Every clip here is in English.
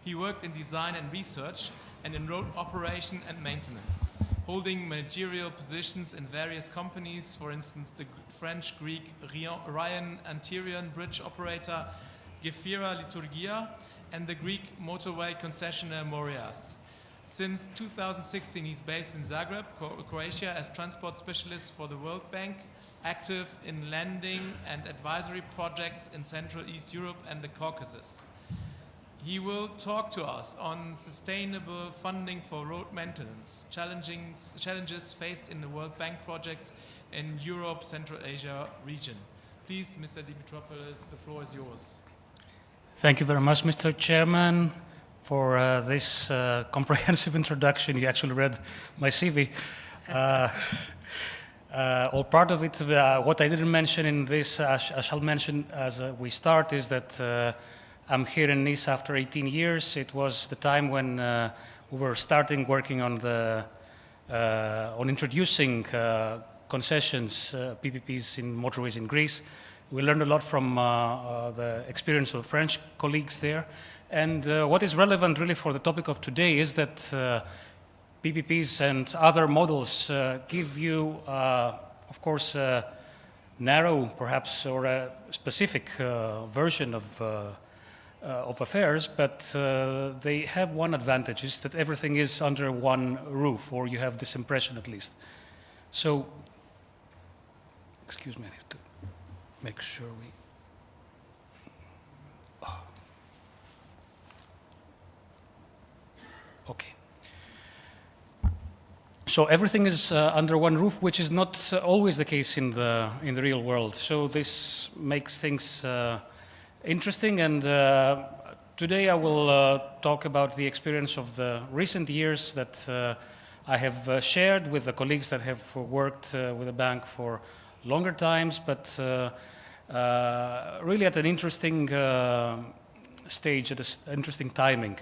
He worked in design and research and in road operation and maintenance, holding managerial positions in various companies, for instance, the French-Greek Ryan Antirion bridge operator Gefira Liturgia and the Greek motorway concessionaire Morias. Since 2016, he's based in Zagreb, Croatia, as transport specialist for the World Bank, active in lending and advisory projects in Central East Europe and the Caucasus. He will talk to us on sustainable funding for road maintenance, challenges faced in the World Bank projects in Europe, Central Asia region. Please, Mr. Dimitropoulos, the floor is yours. Thank you very much, Mr. Chairman, for this comprehensive introduction. You actually read my CV. Or part of it, what I didn't mention in this, I shall mention as we start, is that I'm here in Nice after 18 years. It was the time when we were starting working on on introducing concessions, PPPs in motorways in Greece. We learned a lot from the experience of French colleagues there. And what is relevant really for the topic of today is that PPPs and other models give you, of course, a narrow perhaps or a specific version of affairs, but they have one advantage, is that everything is under one roof, or you have this impression at least. So, excuse me, I have to make sure we... Okay. So everything is under one roof, which is not always the case in the real world. So this makes things interesting, and today I will talk about the experience of the recent years that I have shared with the colleagues that have worked with the bank for longer times, but really at an interesting stage, at an interesting timing,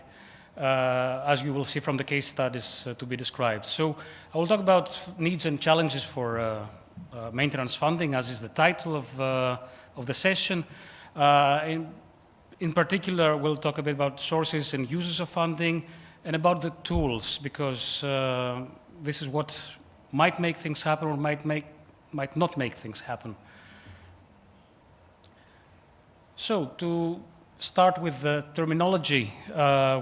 as you will see from the case studies to be described. So I will talk about needs and challenges for maintenance funding, as is the title of the session. In particular, we'll talk a bit about sources and uses of funding and about the tools, because this is what might make things happen or might not make things happen. So to start with the terminology,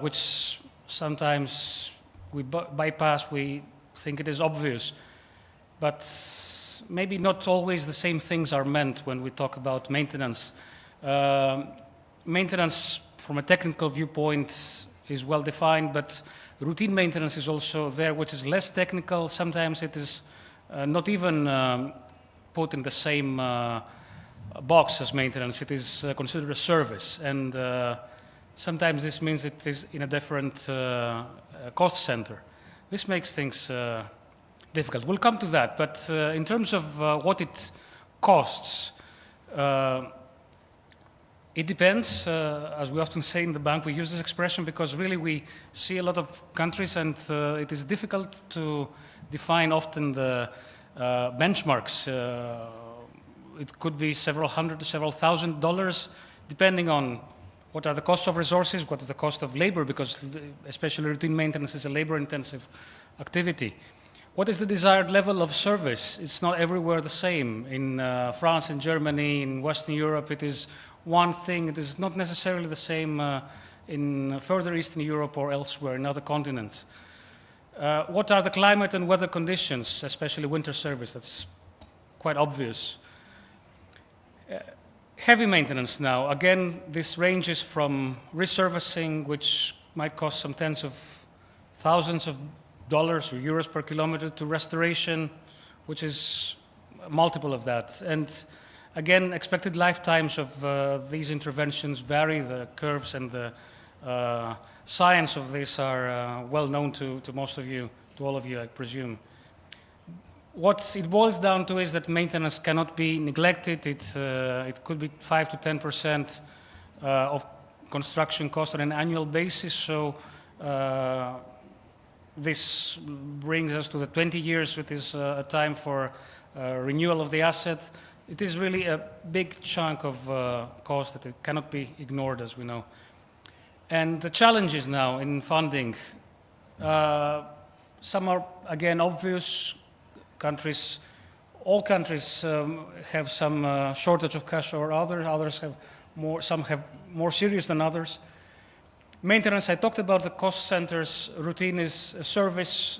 which sometimes we bypass, we think it is obvious, but maybe not always the same things are meant when we talk about maintenance. Maintenance from a technical viewpoint is well defined, but routine maintenance is also there, which is less technical. Sometimes it is not even put in the same box as maintenance. It is considered a service, and sometimes this means it is in a different cost center. This makes things difficult. We'll come to that, but in terms of what it costs, it depends. As we often say in the bank, we use this expression because really we see a lot of countries, and it is difficult to define often the benchmarks. It could be several hundred to several $1,000s, depending on what are the costs of resources, what is the cost of labor, because especially routine maintenance is a labor-intensive activity. What is the desired level of service? It's not everywhere the same. In France, in Germany, in Western Europe, it is one thing. It is not necessarily the same in further Eastern Europe or elsewhere in other continents. What are the climate and weather conditions, especially winter service? That's quite obvious. Heavy maintenance now. Again, this ranges from resurfacing, which might cost some tens of thousands of dollars or euros per kilometer, to restoration, which is a multiple of that. And again, expected lifetimes of these interventions vary. The curves and the science of this are well known to most of you, to all of you, I presume. What it boils down to is that maintenance cannot be neglected. It could be 5 to 10% of construction cost on an annual basis. So this brings us to the 20 years, which is a time for renewal of the asset. It is really a big chunk of cost that it cannot be ignored, as we know. And the challenges now in funding, some are, again, obvious. All countries have some shortage of cash or others have more, some have more serious than others. Maintenance, I talked about the cost centers. Routine is a service.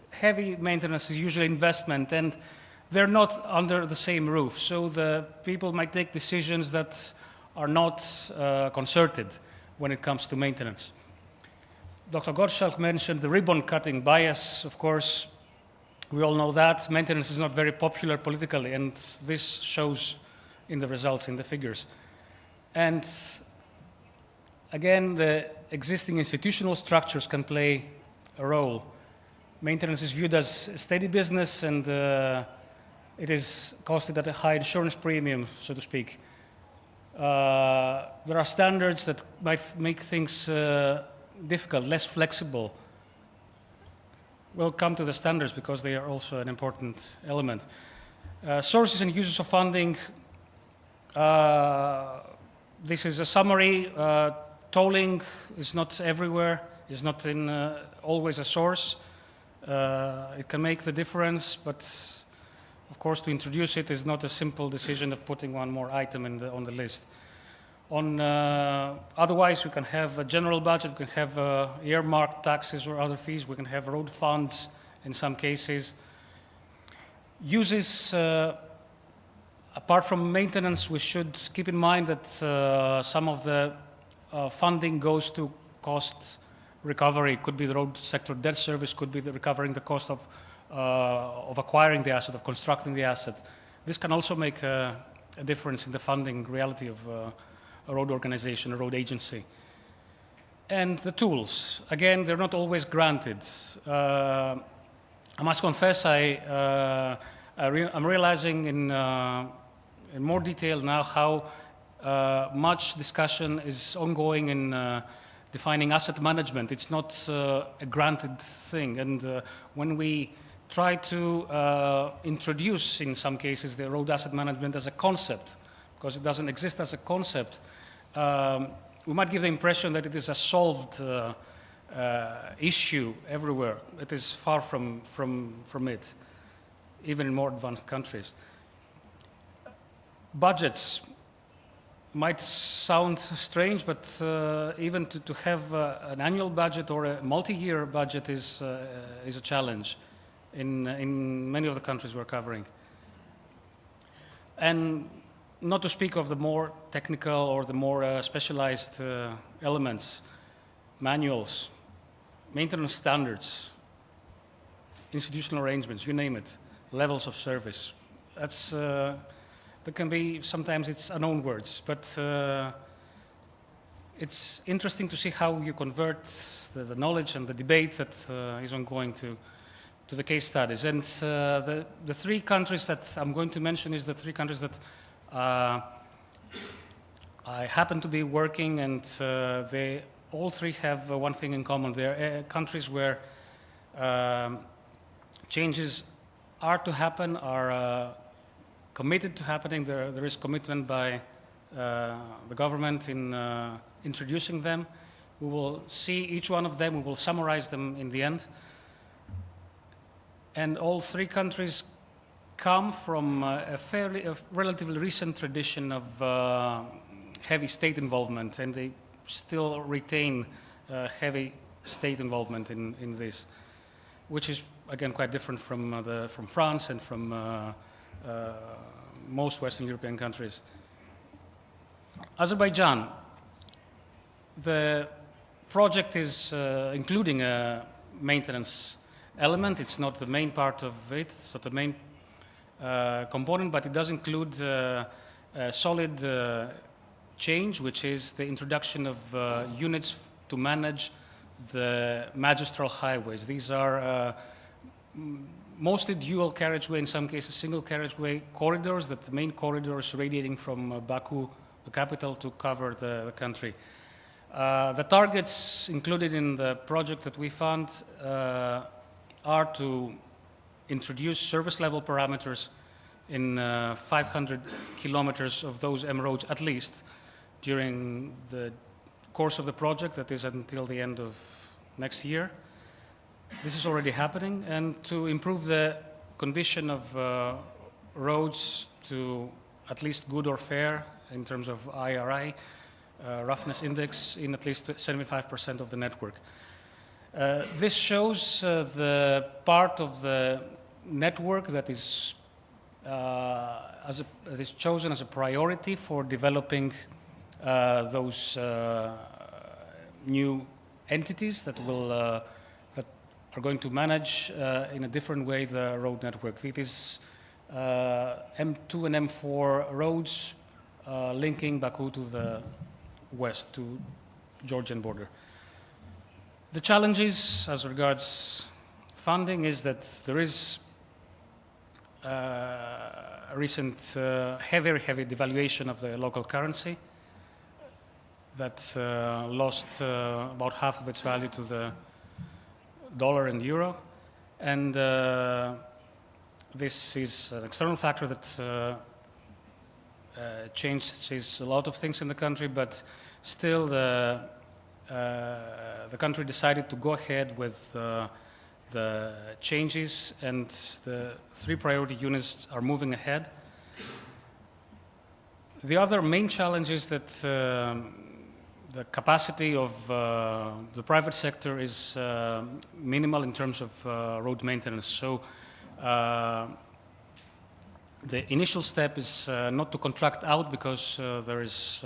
Heavy maintenance is usually investment, and they're not under the same roof. So the people might take decisions that are not concerted when it comes to maintenance. Dr. Gottschalk mentioned the ribbon-cutting bias. Of course, we all know that. Maintenance is not very popular politically, and this shows in the results, in the figures. And again, the existing institutional structures can play a role. Maintenance is viewed as a steady business, and it is costed at a high insurance premium, so to speak. There are standards that might make things difficult, less flexible. We'll come to the standards because they are also an important element. Sources and uses of funding. This is a summary. Tolling is not everywhere, is not in always a source. It can make the difference, but of course to introduce it is not a simple decision of putting one more item on the list. Otherwise, we can have a general budget, we can have earmarked taxes or other fees, we can have road funds in some cases. Uses, apart from maintenance, we should keep in mind that some of the funding goes to cost recovery. It could be the road sector debt service, could be recovering the cost of acquiring the asset, of constructing the asset. This can also make a difference in the funding reality of a road organization, a road agency. And the tools, again, they're not always granted. I must confess, I'm realizing in more detail now how much discussion is ongoing in defining asset management. It's not a granted thing. And when we try to introduce, in some cases, the road asset management as a concept, because it doesn't exist as a concept, we might give the impression that it is a solved issue everywhere. It is far from it, even in more advanced countries. Budgets might sound strange, but even to have an annual budget or a multi-year budget is a challenge in many of the countries we're covering. And not to speak of the more technical or the more specialized elements, manuals, maintenance standards, institutional arrangements, you name it, levels of service. That can be, sometimes it's unknown words, but it's interesting to see how you convert the knowledge and the debate that is ongoing to the case studies. And the three countries that I'm going to mention is the three countries that I happen to be working, and they all three have one thing in common. They're countries where changes are to happen, are committed to happening. There is commitment by the government in introducing them. We will see each one of them. We will summarize them in the end. And all three countries come from a relatively recent tradition of heavy state involvement, and they still retain heavy state involvement in this, which is again quite different from France and from most Western European countries. Azerbaijan, the project is including a maintenance element. It's not the main part of it, it's not the main component, but it does include a solid change, which is the introduction of units to manage the magistral highways. These are mostly dual carriageway, in some cases single carriageway corridors, that the main corridors radiating from Baku, the capital, to cover the country. The targets included in the project that we fund are to introduce service level parameters in 500 kilometers of those M roads at least, during the course of the project, that is until the end of next year. This is already happening, and to improve the condition of roads to at least good or fair in terms of IRI, roughness index, in at least 75% of the network. This shows the part of the network that is chosen as a priority for developing those new entities that are going to manage in a different way the road network. It is M2 and M4 roads linking Baku to the west, to Georgian border. The challenges as regards funding is that there is a recent heavy devaluation of the local currency that lost about half of its value to the dollar and euro. And this is an external factor that changes a lot of things in the country, but still the country decided to go ahead with the changes, and the 3 priority units are moving ahead. The other main challenge is that the capacity of the private sector is minimal in terms of road maintenance. So the initial step is not to contract out, because there is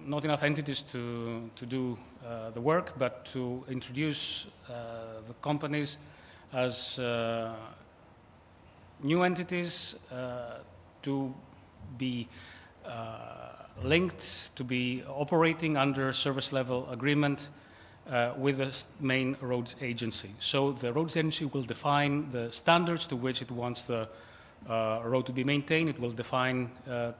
not enough entities to do the work, but to introduce the companies as new entities to be linked, to be operating under service level agreement with the main roads agency. So the roads agency will define the standards to which it wants the road to be maintained. It will define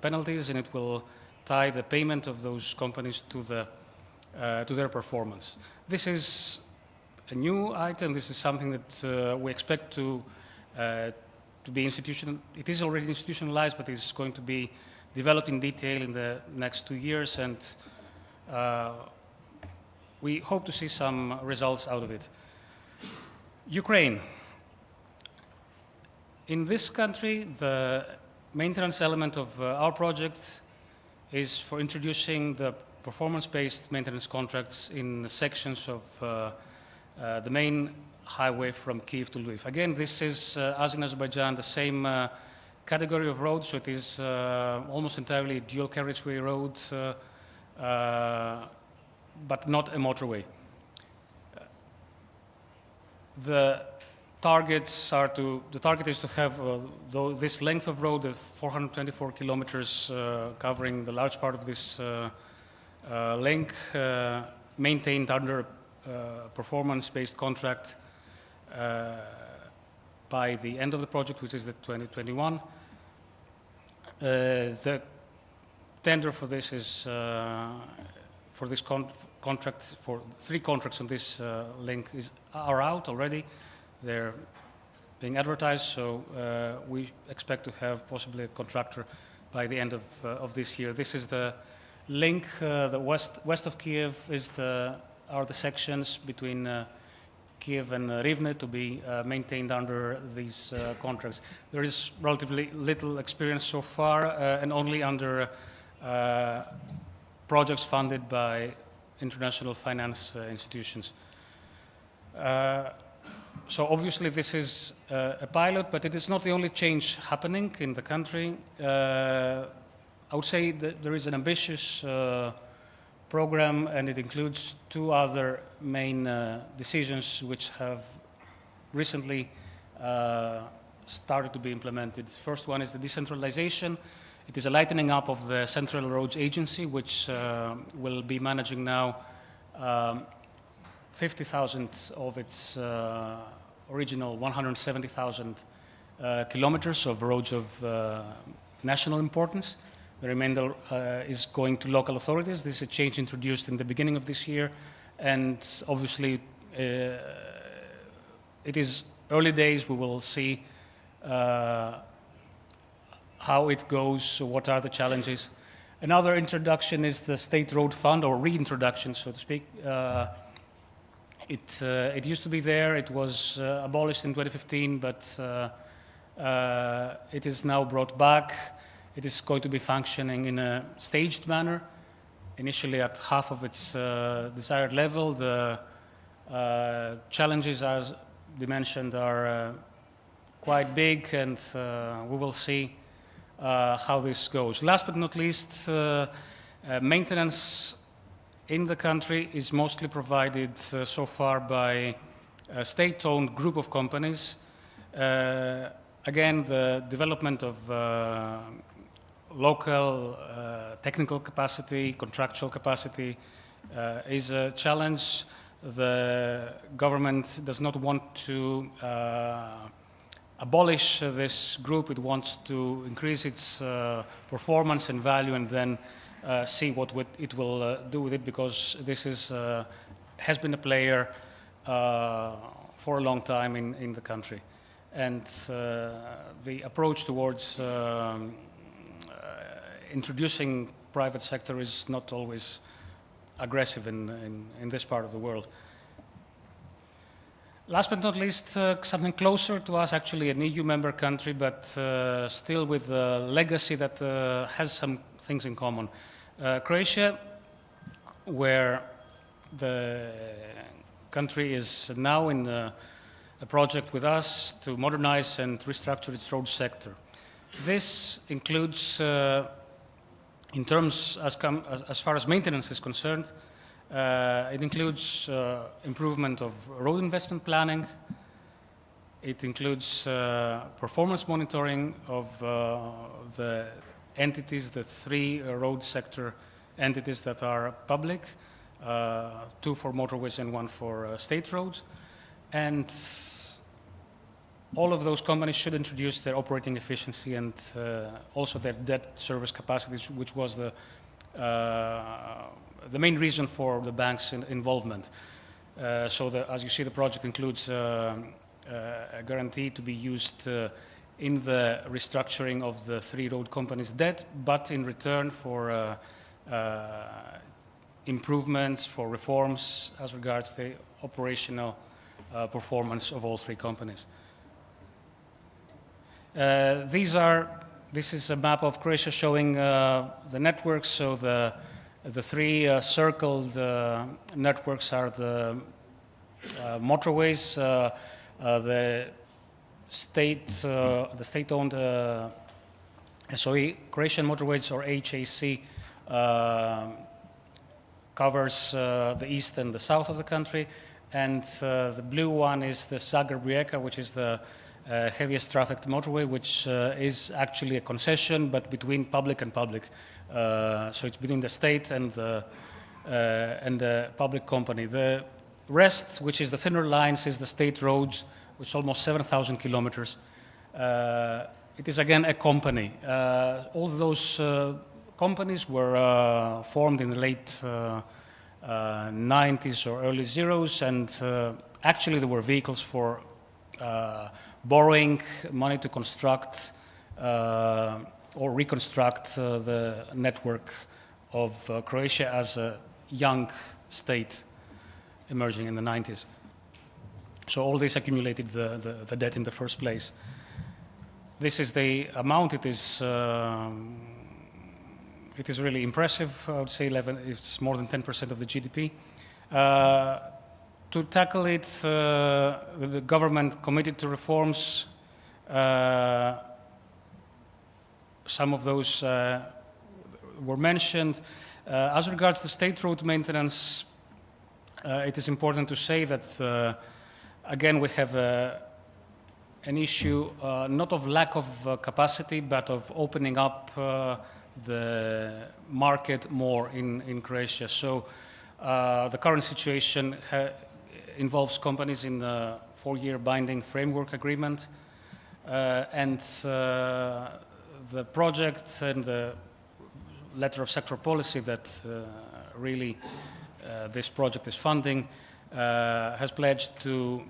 penalties, and it will tie the payment of those companies to their performance. This is a new item. This is something that we expect to be institutional. It is already institutionalized, but it's going to be developed in detail in the next 2 years, and we hope to see some results out of it. Ukraine. In this country, the maintenance element of our project is for introducing the performance-based maintenance contracts in sections of the main highway from Kyiv to Lviv. Again, this is, as in Azerbaijan, the same category of road, so it is almost entirely dual carriageway road, but not a motorway. The target is to have this length of road of 424 kilometers covering the large part of this link, maintained under performance-based contract by the end of the project, which is the 2021. The tender for this is for this contract, for 3 contracts on this link are out already. They're being advertised, so we expect to have possibly a contractor by the end of this year. This is the link. The west of Kiev are the sections between Kiev and Rivne to be maintained under these contracts. There is relatively little experience so far, and only under projects funded by international finance institutions. So obviously this is a pilot, but it is not the only change happening in the country. I would say that there is an ambitious program, and it includes 2 other main decisions which have recently started to be implemented. The first one is the decentralization. It is a lightening up of the Central Roads Agency, which will be managing now 50,000 of its original 170,000 kilometers of roads of national importance. The remainder is going to local authorities. This is a change introduced in the beginning of this year, and obviously it is early days. We will see how it goes, what are the challenges. Another introduction is the State Road Fund, or reintroduction, so to speak. It used to be there. It was abolished in 2015, but it is now brought back. It is going to be functioning in a staged manner. Initially at half of its desired level. The challenges, as they mentioned, are quite big, and we will see how this goes. Last but not least, maintenance in the country is mostly provided so far by a state-owned group of companies. Again, the development of local technical capacity, contractual capacity is a challenge. The government does not want to abolish this group. It wants to increase its performance and value, and then see what it will do with it, because this has been a player for a long time in the country. And the approach towards introducing private sector is not always aggressive in this part of the world. Last but not least, something closer to us, actually an EU member country, but still with a legacy that has some things in common. Croatia, where the country is now in a project with us to modernize and restructure its road sector. This includes, in terms as far as maintenance is concerned, it includes improvement of road investment planning. It includes performance monitoring of the entities, the three road sector entities that are public, 2 for motorways and 1 for state roads. And all of those companies should introduce their operating efficiency and also their debt service capacities, which was the main reason for the bank's involvement. So as you see, the project includes a guarantee to be used in the restructuring of the 3 road companies' debt, but in return for improvements, for reforms as regards the operational performance of all 3 companies. This is a map of Croatia showing the networks. So the 3 circled networks are the motorways, the state-owned SOE, Croatian Motorways, or HAC, covers the east and the south of the country, and the blue one is the Zagreb-Rijeka, which is the heaviest trafficked motorway, which is actually a concession, but between public and public. So it's between the state and the public company. The rest, which is the thinner lines, is the state roads, which is almost 7,000 kilometers. It is again a company. All those companies were formed in the late 90s or early zeros, and actually there were vehicles for borrowing money to construct or reconstruct the network of Croatia as a young state emerging in the 90s. So all this accumulated the debt in the first place. This is the amount. It is really impressive. I would say it's more than 10% of the GDP. To tackle it, the government committed to reforms. Some of those were mentioned. As regards the state road maintenance, it is important to say that, again, we have an issue not of lack of capacity, but of opening up the market more in Croatia. So the current situation involves companies in a 4-year binding framework agreement, and the project and the letter of sector policy that really this project is funding has pledged to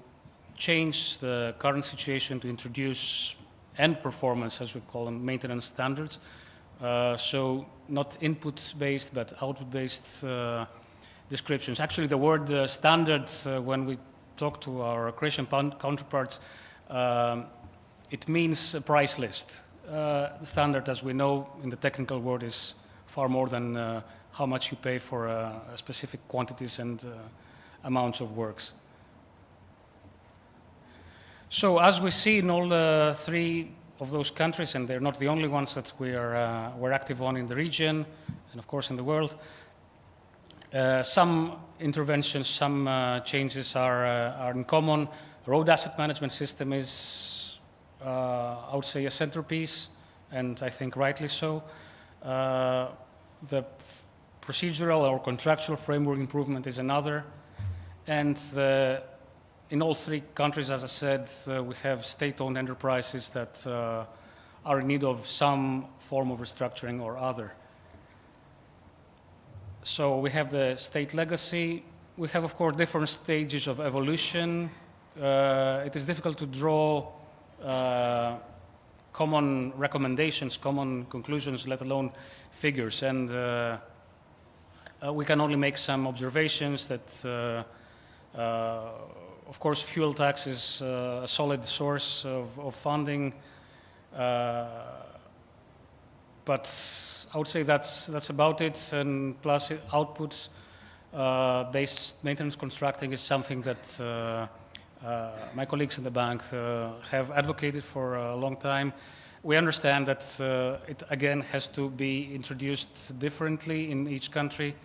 change the current situation, to introduce end performance, as we call them, maintenance standards, So not input-based, but output-based descriptions. Actually, the word standard, when we talk to our Croatian counterparts, it means a price list. The standard, as we know in the technical world, is far more than how much you pay for specific quantities and amounts of works. So as we see in all three of those countries, and they're not the only ones that we're active on in the region, and of course in the world, some interventions, some changes are in common. Road asset management system is, I would say, a centerpiece, and I think rightly so. The procedural or contractual framework improvement is another. And in all three countries, as I said, we have state-owned enterprises that are in need of some form of restructuring or other. So we have the state legacy. We have, of course, different stages of evolution. It is difficult to draw common recommendations, common conclusions, let alone figures. And we can only make some observations that, of course, fuel tax is a solid source of funding. But I would say that's about it. And plus outputs based maintenance contracting is something that my colleagues in the bank have advocated for a long time. We understand that it again has to be introduced differently in each country,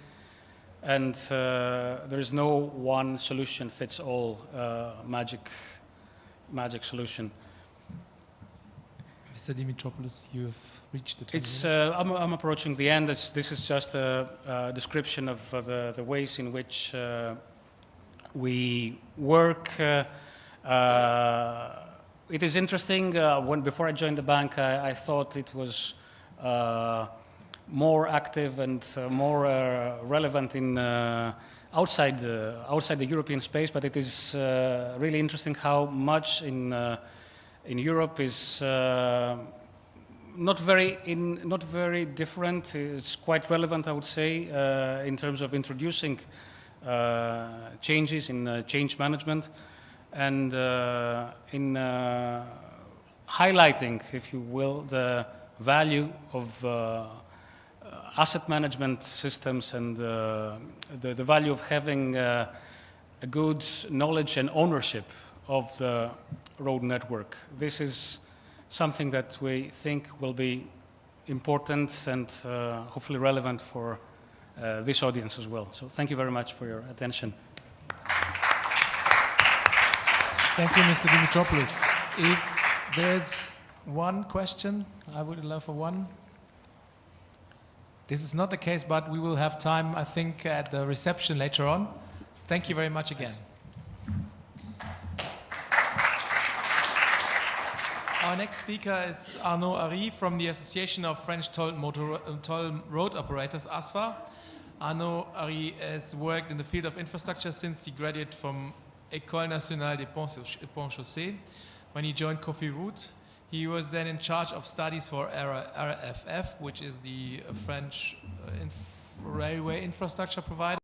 and there is no one solution fits all magic solution. Mr. Dimitropoulos, you've reached the 10 It's minutes. I'm approaching the end. This is just a description of the ways in which we work. It is interesting. Before I joined the bank, I thought it was more active and more relevant in outside the European space. But it is really interesting how much in Europe is not very different. It's quite relevant, I would say, in terms of introducing changes in change management and in highlighting, if you will, the value of asset management systems and the value of having a good knowledge and ownership of the road network. This is something that we think will be important and hopefully relevant for this audience as well. So thank you very much for your attention. Thank you, Mr. Dimitropoulos. If there's one question, I would allow for one. This is not the case, but we will have time, I think, at the reception later on. Thank you very much again. Our next speaker is Arnaud Ary from the Association of French Toll Road Operators, ASFA. Arnaud Ary has worked in the field of infrastructure since he graduated from École Nationale des Ponts et Chaussées. When he joined Cofiroute, he was then in charge of studies for RFF, which is the French railway infrastructure provider.